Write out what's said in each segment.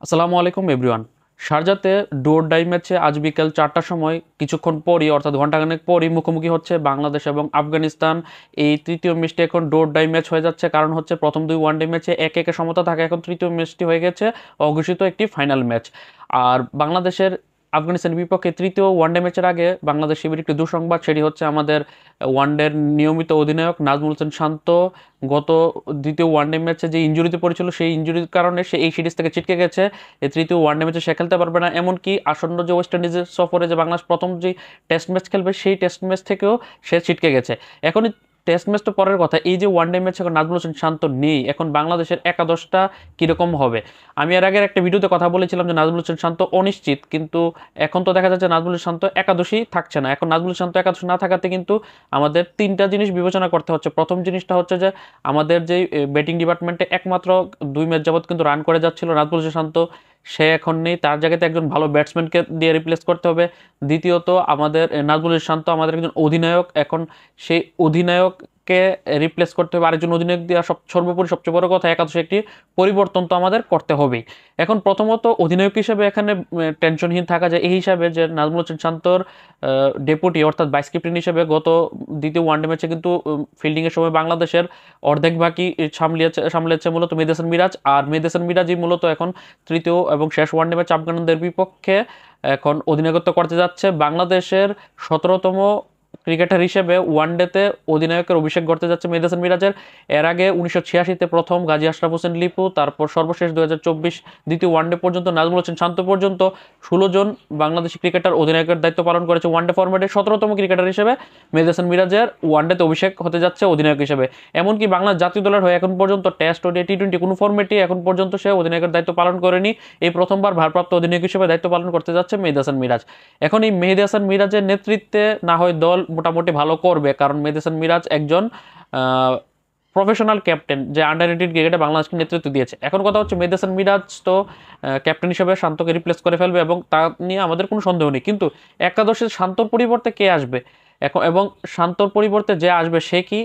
আসসালামু আলাইকুম এভরিওয়ান। শারজাতে ডোর ডাই ম্যাচে আজ বিকেল 4টার সময় কিছুক্ষণ পরই অর্থাৎ ঘন্টাখানেক পরই মুখোমুখি হচ্ছে বাংলাদেশ এবং আফগানিস্তান। এই তৃতীয় ম্যাচটি এখন ডোর ডাই ম্যাচ হয়ে যাচ্ছে, কারণ হচ্ছে প্রথম দুই ওয়ানডে ম্যাচে 1-1 সমতা থাকে, এখন তৃতীয় ম্যাচটি হয়ে গেছে অঘোষিত একটি ফাইনাল ম্যাচ। আর বাংলাদেশের আফগানিস্তানের বিপক্ষে তৃতীয় ওয়ানডে ম্যাচের আগে বাংলাদেশ শিবির একটি দুঃসংবাদ, সেটি হচ্ছে আমাদের ওয়ানডের নিয়মিত অধিনায়ক নাজমুল হোসেন শান্ত গত দ্বিতীয় ওয়ানডে ম্যাচে যে ইনজুরিতে পড়েছিল সেই ইনজুরির কারণে সে এই সিরিজ থেকে ছিটকে গেছে। এই তৃতীয় ওয়ানডে ম্যাচে সে খেলতে পারবে না, এমনকি আসন্ন যে ওয়েস্ট ইন্ডিজের সফরে যে বাংলাদেশ প্রথম যে টেস্ট ম্যাচ খেলবে সেই টেস্ট ম্যাচ থেকেও সে ছিটকে গেছে। এখন টেস্ট ম্যাচ তো পরের কথা, এই যে ওয়ানডে ম্যাচ এখন নাজমুল হোসেন শান্ত নেই, এখন বাংলাদেশের একাদশটা কীরকম হবে? আমি এর আগের একটা ভিডিওতে কথা বলেছিলাম যে নাজমুল হোসেন শান্ত অনিশ্চিত, কিন্তু এখন তো দেখা যাচ্ছে নাজমুল হোসেন শান্ত একাদশই থাকছে না। এখন নাজমুল হোসেন শান্ত একাদশ না থাকাতে কিন্তু আমাদের তিনটা জিনিস বিবেচনা করতে হচ্ছে। প্রথম জিনিসটা হচ্ছে যে আমাদের যে ব্যাটিং ডিপার্টমেন্টে একমাত্র 2 ম্যাচ যাবৎ কিন্তু রান করে যাচ্ছিল নাজমুল হোসেন শান্ত, সে এখন নেই, তার জায়গাতে একজন ভালো ব্যাটসম্যানকে দিয়ে রিপ্লেস করতে হবে। দ্বিতীয়ত আমাদের নাজমুল হোসেন শান্ত আমাদের একজন অধিনায়ক, এখন সেই অধিনায়ককে রিপ্লেস করতে হবে আরেকজন অধিনায়ক দিয়ে। সর্বোপরি সবচেয়ে বড় কথা, একাদশে একটি পরিবর্তন তো আমাদের করতে হবেই। এখন প্রথমত অধিনায়ক হিসেবে এখানে টেনশনহীন থাকা যায় এই হিসাবে যে নাজমুল হোসেন শান্তর ডেপুটি অর্থাৎ ভাইস ক্যাপ্টেন হিসেবে গত দ্বিতীয় ওয়ানডে ম্যাচে কিন্তু ফিল্ডিংয়ের সময় বাংলাদেশের অর্ধেক বাকি সামলেছে মূলত মেহেদী হাসান মিরাজ, আর মেহেদী হাসান মিরাজই মূলত এখন তৃতীয় এবং শেষ ওয়ানডে ম্যাচ আফগানদের বিপক্ষে এখন অধিনায়কত্ব করতে যাচ্ছে। বাংলাদেশের 17তম ক্রিকেটার হিসেবে ওয়ানডেতে অধিনায়কের অভিষেক ঘটতে যাচ্ছে মেহেদী হাসান মিরাজের। এর আগে 1986-তে প্রথম গাজী আশরাফ হোসেন লিপু, তারপর সর্বশেষ 2024 দ্বিতীয় ওয়ানডে পর্যন্ত নাজমুল হোসেন শান্ত পর্যন্ত 16 জন বাংলাদেশি ক্রিকেটার অধিনায়কের দায়িত্ব পালন করেছে ওয়ানডে ফরম্যাটে। 17তম ক্রিকেটার হিসেবে মেহেদী হাসান মিরাজের ওয়ানডেতে অভিষেক হতে যাচ্ছে অধিনায়ক হিসেবে। এমনকি বাংলাদেশ জাতীয় দলের হয়ে এখন পর্যন্ত টেস্ট, ওডিআই, টি-20 কোনো ফরম্যাটে এখন পর্যন্ত সে অধিনায়কের দায়িত্ব পালন করেনি। এই প্রথমবার ভারপ্রাপ্ত অধিনায়ক হিসেবে দায়িত্ব পালন করতে যাচ্ছে মেহেদী হাসান মিরাজ। এখন এই মেহেদী হাসান মিরাজের নেতৃত্বে না হয় দল মোটামুটি ভালো করবে, কারণ মেহেদী হাসান মিরাজ একজন প্রফেশনাল ক্যাপ্টেন যে আন্ডার-18 ক্রিকেটে বাংলাদেশকে নেতৃত্ব দিয়েছে। এখন কথা হচ্ছে মেহেদী হাসান মিরাজ তো ক্যাপ্টেন হিসেবে শান্তকে রিপ্লেস করে ফেলবে এবং তা নিয়ে আমাদের কোনো সন্দেহ নেই, কিন্তু একাদশে শান্তর পরিবর্তে কে আসবে এখন, এবং শান্তর পরিবর্তে যে আসবে সে কি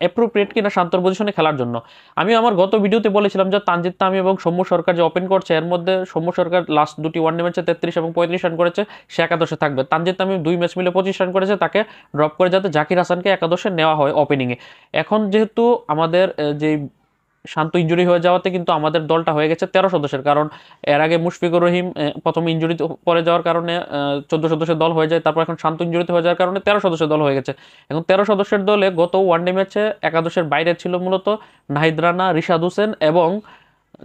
অ্যাপ্রোপ্রিয়েট কিনা শান্তর পজিশনে খেলার জন্য? আমি আমার গত ভিডিওতে বলেছিলাম যে তানজিদ তামিম এবং সৌম্য সরকার যে ওপেন করছে, এর মধ্যে সৌম্য সরকার লাস্ট দুটি ওয়ানডে ম্যাচে 33 এবং 35 রান করেছে, সে একাদশে থাকবে। তানজিদ তামিম 2 ম্যাচ মিলে 25 রান করেছে, তাকে ড্রপ করে যাতে জাকির হাসানকে একাদশে নেওয়া হয় ওপেনিংয়ে। এখন যেহেতু আমাদের যে শান্ত ইনজুরি হয়ে যাওয়াতে কিন্তু আমাদের দলটা হয়ে গেছে 13 সদস্যের, কারণ এর আগে মুশফিকুর রহিম প্রথম ইনজুরি পরে যাওয়ার কারণে 14 সদস্যের দল হয়ে যায়, তারপর এখন শান্ত ইনজুরিতে হয়ে যাওয়ার কারণে 13 সদস্যের দল হয়ে গেছে। এখন 13 সদস্যের দলে গত ওয়ানডে ম্যাচে একাদশের বাইরে ছিল মূলত নাহিদ রানা, রিশাদ হোসেন এবং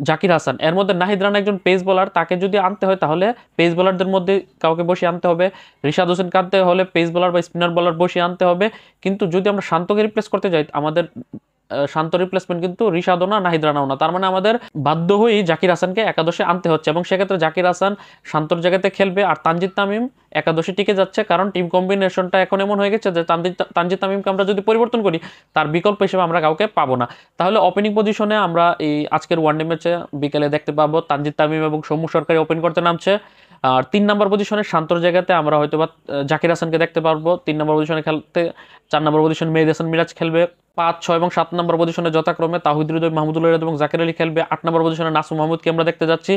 জাকির হাসান। এর মধ্যে নাহিদ রানা একজন পেস বোলার, তাকে যদি আনতে হয় তাহলে পেস বোলারদের মধ্যে কাউকে বসিয়ে আনতে হবে। রিশাদ হোসেনকে আনতে হলে পেস বোলার বা স্পিনার বোলার বসিয়ে আনতে হবে। কিন্তু যদি আমরা শান্তকে রিপ্লেস করতে যাই, আমাদের শান্ত রিপ্লেসমেন্ট কিন্তু রিশাদও না, নাহিদ রানাও না, তার মানে আমাদের বাধ্য হয়েই জাকির হাসানকে একাদশে আনতে হচ্ছে, এবং সেক্ষেত্রে জাকির হাসান শান্তর জায়গাতে খেলবে আর তানজিদ তামিম একাদশে টিকে যাচ্ছে, কারণ টিম কম্বিনেশনটা এখন এমন হয়ে গেছে যে তানজিদ তামিমকে আমরা যদি পরিবর্তন করি তার বিকল্প হিসেবে আমরা কাউকে পাবো না। তাহলে ওপেনিং পজিশনে আমরা এই আজকের ওয়ানডে ম্যাচে বিকেলে দেখতে পাবো তানজিদ তামিম এবং সৌম্য সরকারি ওপেন করতে নামছে। আর 3 নম্বর পজিশনে শান্তর জায়গাতে আমরা হয়তো বা জাকির হাসানকে দেখতে পারবো 3 নম্বর পজিশনে খেলতে। 4 নম্বর পজিশনে মেহেদী হাসান মিরাজ খেলবে। 5, 6 এবং 7 নম্বর পজিশনে যথাক্রমে তাহিদ হৃদয়, মাহমুদুল রিয়াদ এবং জাকির আলী খেলবে। 8 নম্বর পজিশনে নাসুম মাহমুদকে আমরা দেখতে যাচ্ছি।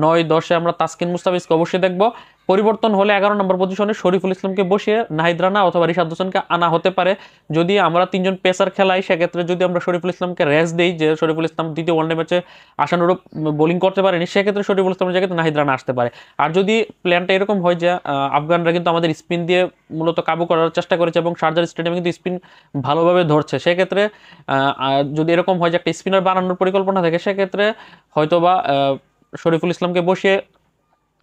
9, 10-এ আমরা তাসকিন মুস্তাফিজকে অবশ্যই দেখবো। পরিবর্তন হলে 11 নম্বর পজিশনে শরীফুল ইসলামকে বসিয়ে নাহিদ রানা অথবা রিশাদ হোসেনকে আনা হতে পারে। যদি আমরা 3জন পেসার খেলাই, সেক্ষেত্রে যদি আমরা শরীফুল ইসলামকে রেস্ট দিই, যে শরীফুল ইসলাম দ্বিতীয় ওয়ানডে ম্যাচে আশানুরূপ বোলিং করতে পারেনি, সেক্ষেত্রে শরীফুল ইসলামের জায়গাতে নাহিদ রানা আসতে পারে। আর যদি প্ল্যানটা এরকম হয় যে আফগানরা কিন্তু আমাদের স্পিন দিয়ে মূলত কাবু করার চেষ্টা করেছে এবং শারজার স্টেডিয়ামে কিন্তু স্পিন ভালোভাবে ধরছে, সেক্ষেত্রে যদি এরকম হয় যে একটা স্পিনার বানানোর পরিকল্পনা থাকে, সেক্ষেত্রে হয়তোবা শরীফুল ইসলামকে বসিয়ে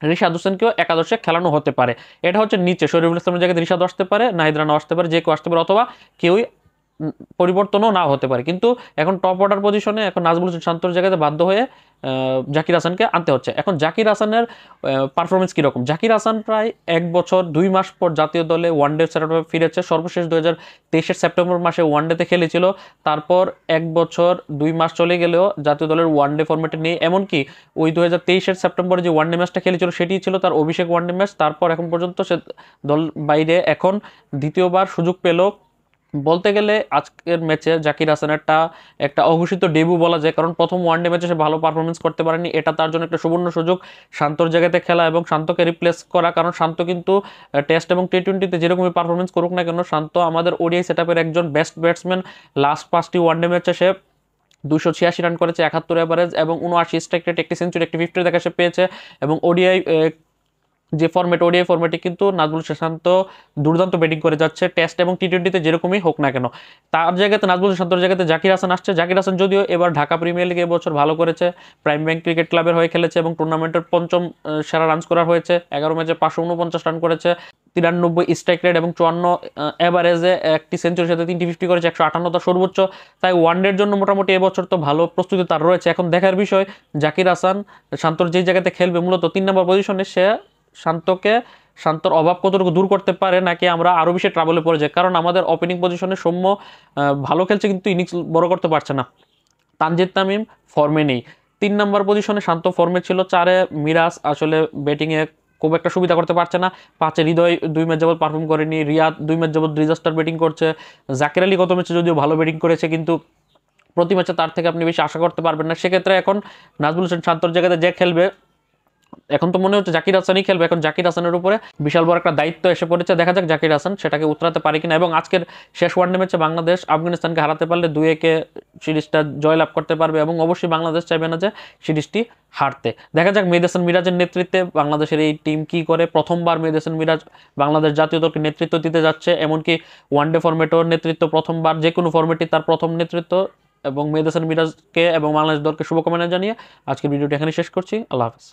রিশাদ হোসেনকেও একাদশে খেলানো হতে পারে। এটা হচ্ছে নিচে শরীফুল ইসলামের জায়গায় রিশাদ আসতে পারে, নাহিদ রানা আসতে পারে, যে কেউ আসতে পারে, অথবা কেউই পরিবর্তনও না হতে পারে। কিন্তু এখন টপ অর্ডার পজিশনে এখন নাজমুল হোসেন শান্তর জায়গাতে বাধ্য হয়ে জাকির হাসানকে আনতে হচ্ছে। এখন জাকির হাসানের পারফরমেন্স কীরকম? জাকির হাসান প্রায় 1 বছর 2 মাস পর জাতীয় দলে ওয়ানডে সেটআপে ফিরেছে। সর্বশেষ 2023-এর সেপ্টেম্বর মাসে ওয়ানডেতে খেলেছিল, তারপর 1 বছর 2 মাস চলে গেলেও জাতীয় দলের ওয়ানডে ফরম্যাটে নেই। এমনকি ওই 2023-এর সেপ্টেম্বরে যে ওয়ানডে ম্যাচটা খেলেছিল সেটি ছিল তার অভিষেক ওয়ানডে ম্যাচ, তারপর এখন পর্যন্ত সে দল বাইরে। এখন দ্বিতীয়বার সুযোগ পেল বলতে গেলে আজকের ম্যাচে জাকির হাসানেরটা একটা অঘোষিত ডেবু বলা যায়, কারণ প্রথম ওয়ানডে ম্যাচে সে ভালো পারফরমেন্স করতে পারেনি। এটা তার জন্য একটা সুবর্ণ সুযোগ শান্তর জায়গাতে খেলা এবং শান্তকে রিপ্লেস করা, কারণ শান্ত কিন্তু টেস্ট এবং টি-20তে যেরকমই পারফরমেন্স করুক না কেন, শান্ত আমাদের ওডিআই সেটআপের একজন বেস্ট ব্যাটসম্যান। লাস্ট 5টি ওয়ানডে ম্যাচে সে 286 রান করেছে, 71 এভারেজ এবং 79 স্ট্রাইক রেট, একটি সেঞ্চুরি, একটি 50 দেখা সে পেয়েছে। এবং যে ফরম্যাট ওডিআই ফরম্যাটে কিন্তু নাজমুল শান্ত দুর্দান্ত ব্যাটিং করে যাচ্ছে, টেস্ট এবং টি-20তে যেরকমই হোক না কেন। তার জায়গাতে নাজমুল শান্তর জায়গাতে জাকির হাসান আসছে। জাকির হাসান যদিও এবার ঢাকা প্রিমিয়ার লিগে এবছর ভালো করেছে, প্রাইম ব্যাংক ক্রিকেট ক্লাবের হয়ে খেলেছে এবং টুর্নামেন্টের পঞ্চম সেরা রান স্কোরার হয়েছে, 11 ম্যাচে 549 রান করেছে, 93 স্ট্রাইক রেট এবং 54 এভারেজে, একটি সেঞ্চুরির সাথে 3টি 50 করেছে, 158 তার সর্বোচ্চ। তাই ওয়ানডের জন্য মোটামুটি এবছর তো ভালো প্রস্তুতি তার রয়েছে। এখন দেখার বিষয় জাকির হাসান শান্তর যেই জায়গাতে খেলবে মূলত 3 নম্বর পজিশনে, সে শান্তর অভাব কতটুকু দূর করতে পারে, নাকি আমরা আরও বেশি ট্রাবলে পড়ে যাই। কারণ আমাদের ওপেনিং পজিশনে সৌম্য ভালো খেলছে কিন্তু ইনিংস বড় করতে পারছে না। তানজিদ তামিম ফর্মে নেই। 3 নম্বর পজিশনে শান্ত ফর্মে ছিল। 4-এ মিরাজ আসলে ব্যাটিংয়ে খুব একটা সুবিধা করতে পারছে না। 5-এ হৃদয় 2 ম্যাচ যাবত পারফর্ম করেনি। রিয়াদ 2 ম্যাচ যাবত ডিজাস্টার ব্যাটিং করছে। জাকির আলী গত ম্যাচে যদিও ভালো ব্যাটিং করেছে, কিন্তু প্রতি ম্যাচে তার থেকে আপনি বেশি আশা করতে পারবেন না। সেক্ষেত্রে এখন নাজমুল হোসেন শান্তর জায়গাতে যে খেলবে, এখন তো মনে হচ্ছে জাকির হাসানই খেলবে। এখন জাকির হাসানের উপরে বিশাল বড় একটা দায়িত্ব এসে পড়েছে, দেখা যাক জাকির হাসান সেটাকে উতরাতে পারে কিনা। এবং আজকের শেষ ওয়ানডে ম্যাচে বাংলাদেশ আফগানিস্তানকে হারাতে পারলে 2-1 সিরিজটা জয়লাভ করতে পারবে এবং অবশ্যই বাংলাদেশ চাইবে না যে সিরিজটি হারতে। দেখা যাক মেহেদী হাসান মিরাজের নেতৃত্বে বাংলাদেশের এই টিম কি করে। প্রথমবার মেহেদী হাসান মিরাজ বাংলাদেশ জাতীয় দলকে নেতৃত্ব দিতে যাচ্ছে, এমনকি ওয়ানডে ফরম্যাটেও নেতৃত্ব, প্রথমবার যে কোনো ফরম্যাটই তার প্রথম নেতৃত্ব। এবং মেহেদী হাসান মিরাজকে এবং বাংলাদেশ দলকে শুভকামনা জানিয়ে আজকের ভিডিওটি এখানে শেষ করছি। আল্লাহ হাফেজ।